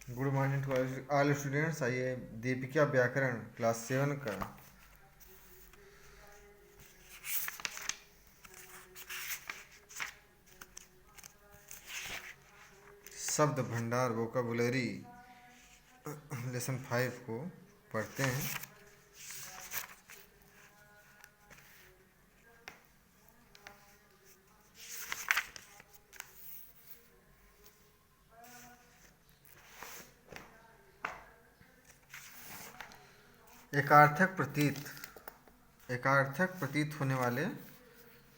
Good morning to all students. आइए दीपिका व्याकरण class 7 का शब्द भंडार वोकाबुलरी लेसन 5 को पढ़ते हैं। एकार्थक प्रतीत होने वाले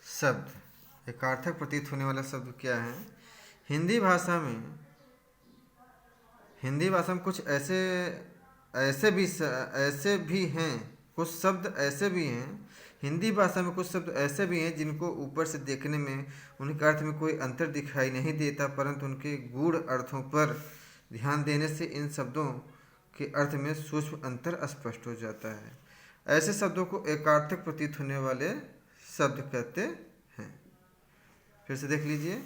शब्द। एकार्थक प्रतीत होने वाले शब्द क्या है? हिंदी भाषा में कुछ ऐसे भी हैं, कुछ शब्द ऐसे भी हैं। हिंदी भाषा में कुछ शब्द ऐसे भी हैं जिनको ऊपर से देखने में उनके अर्थ में कोई अंतर दिखाई नहीं देता, परंतु उनके गूढ़ अर्थों पर ध्यान देने से इन शब्दों के अर्थ में सूक्ष्म अंतर स्पष्ट हो जाता है। ऐसे शब्दों को एकार्थक प्रतीत होने वाले शब्द कहते हैं। फिर से देख लीजिए।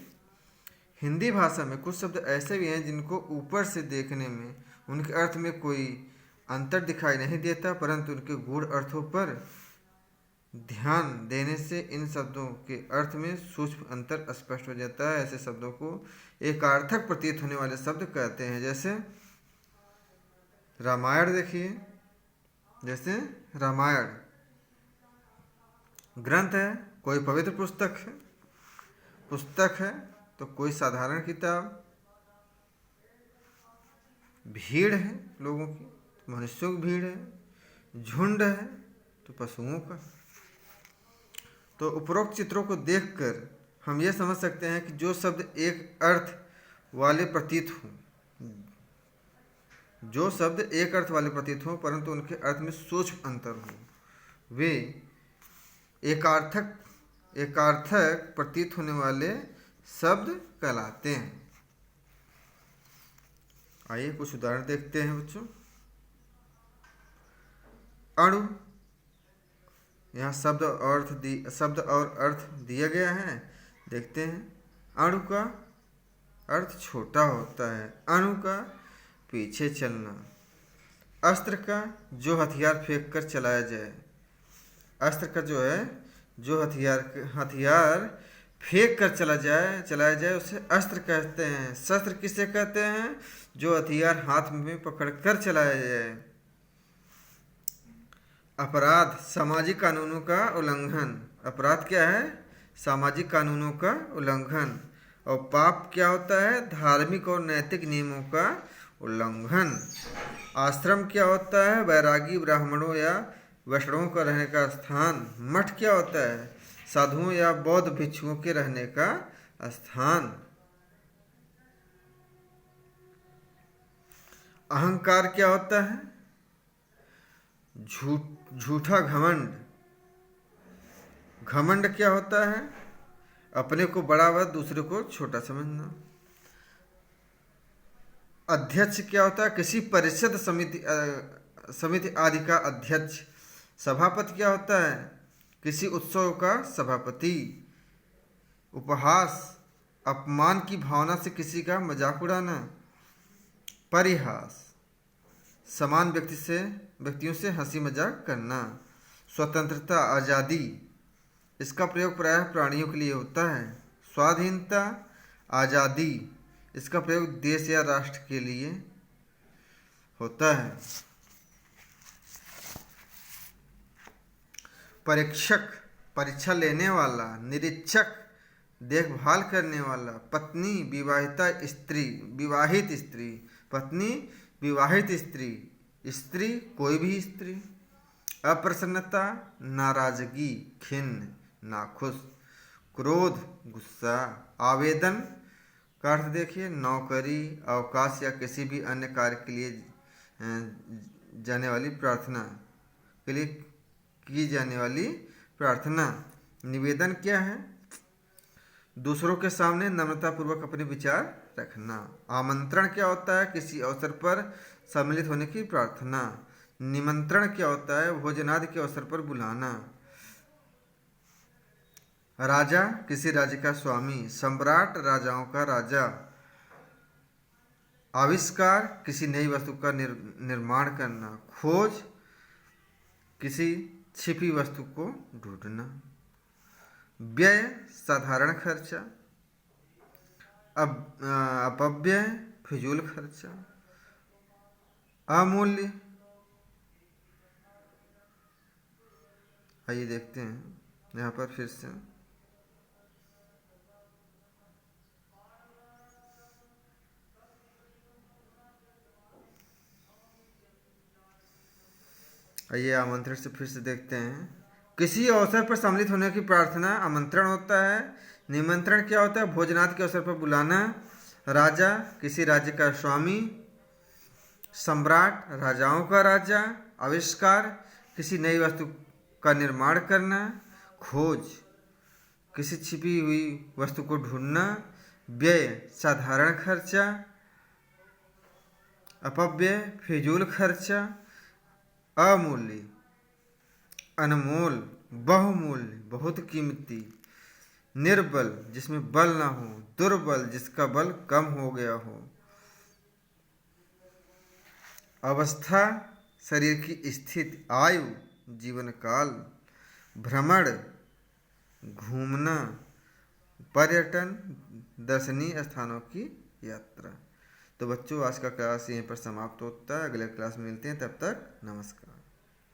हिंदी भाषा में कुछ शब्द ऐसे भी हैं जिनको ऊपर से देखने में उनके अर्थ में कोई अंतर दिखाई नहीं देता, परंतु उनके गूढ़ अर्थों पर ध्यान देने से इन शब्दों के अर्थ में सूक्ष्म अंतर स्पष्ट हो जाता है। ऐसे शब्दों को एकार्थक प्रतीत होने वाले शब्द कहते हैं। जैसे रामायण देखिए, जैसे रामायण ग्रंथ है, कोई पवित्र पुस्तक है तो कोई साधारण किताब। भीड़ है लोगों की, मनुष्यों की भीड़ है। झुंड है तो पशुओं का। तो उपरोक्त चित्रों को देखकर हम ये समझ सकते हैं कि जो शब्द एक अर्थ वाले प्रतीत हों परंतु उनके अर्थ में सूक्ष्म अंतर हो, वे एकार्थक प्रतीत होने वाले शब्द कहलाते हैं। आइए कुछ उदाहरण देखते हैं बच्चों। अणु, यहाँ शब्द और अर्थ दिया गया है। देखते हैं। अणु का अर्थ छोटा होता है। अणु का पीछे चलना। अस्त्र का जो हथियार फेंक कर चलाया जाए। अस्त्र का जो है जो हथियार फेंक कर चलाया जाए उसे अस्त्र कहते हैं। शस्त्र किसे कहते हैं? जो हथियार हाथ में पकड़कर चलाया जाए। अपराध, सामाजिक कानूनों का उल्लंघन। अपराध क्या है? सामाजिक कानूनों का उल्लंघन। और पाप क्या होता है? धार्मिक और नैतिक नियमों का उल्लंघन। आश्रम क्या होता है? वैरागी ब्राह्मणों या वैष्णवों का रहने का स्थान। मठ क्या होता है? साधुओं या बौद्ध भिक्षुओं के रहने का स्थान। अहंकार क्या होता है? झूठा घमंड। घमंड क्या होता है? अपने को बड़ा व दूसरे को छोटा समझना। अध्यक्ष क्या होता है? किसी परिषद समिति आदि का अध्यक्ष। सभापति क्या होता है? किसी उत्सव का सभापति। उपहास, अपमान की भावना से किसी का मजाक उड़ाना। परिहास, समान व्यक्तियों से हंसी मजाक करना। स्वतंत्रता, आज़ादी, इसका प्रयोग प्रायः प्राणियों के लिए होता है। स्वाधीनता, आज़ादी, इसका प्रयोग देश या राष्ट्र के लिए होता है। परीक्षक, परीक्षा लेने वाला। निरीक्षक, देखभाल करने वाला। पत्नी, विवाहित स्त्री। पत्नी, विवाहित स्त्री। स्त्री, कोई भी स्त्री। अप्रसन्नता, नाराजगी, खिन्न, नाखुश। क्रोध, गुस्सा। आवेदन का अर्थ देखिए, नौकरी, अवकाश या किसी भी अन्य कार्य के लिए जाने वाली प्रार्थना के लिए की जाने वाली प्रार्थना। निवेदन क्या है? दूसरों के सामने नम्रतापूर्वक अपने विचार रखना। आमंत्रण क्या होता है? किसी अवसर पर सम्मिलित होने की प्रार्थना। निमंत्रण क्या होता है? भोजनादि के अवसर पर बुलाना। राजा, किसी राज्य का स्वामी। सम्राट, राजाओं का राजा। आविष्कार, किसी नई वस्तु का निर्माण करना। खोज, किसी छिपी वस्तु को ढूंढना। व्यय, साधारण खर्चा। अपव्यय, फिजूल खर्चा। अमूल्य, आइए देखते हैं यहाँ पर फिर से। आइए आमंत्रण से फिर से देखते हैं। किसी अवसर पर सम्मिलित होने की प्रार्थना आमंत्रण होता है। निमंत्रण क्या होता है? भोजनादि के अवसर पर बुलाना। राजा, किसी राज्य का स्वामी। सम्राट, राजाओं का राजा। आविष्कार, किसी नई वस्तु का निर्माण करना। खोज, किसी छिपी हुई वस्तु को ढूंढना। व्यय, साधारण खर्चा। अपव्यय, फिजूल खर्चा। अमूल्य, अनमोल, बहुमूल्य, बहुत कीमती। निर्बल, जिसमें बल ना हो। दुर्बल, जिसका बल कम हो गया हो। अवस्था, शरीर की स्थिति। आयु, जीवन काल। भ्रमण, घूमना। पर्यटन, दर्शनीय स्थानों की यात्रा। तो बच्चों, आज का क्लास यहीं पर समाप्त होता है। अगले क्लास में मिलते हैं, तब तक नमस्कार।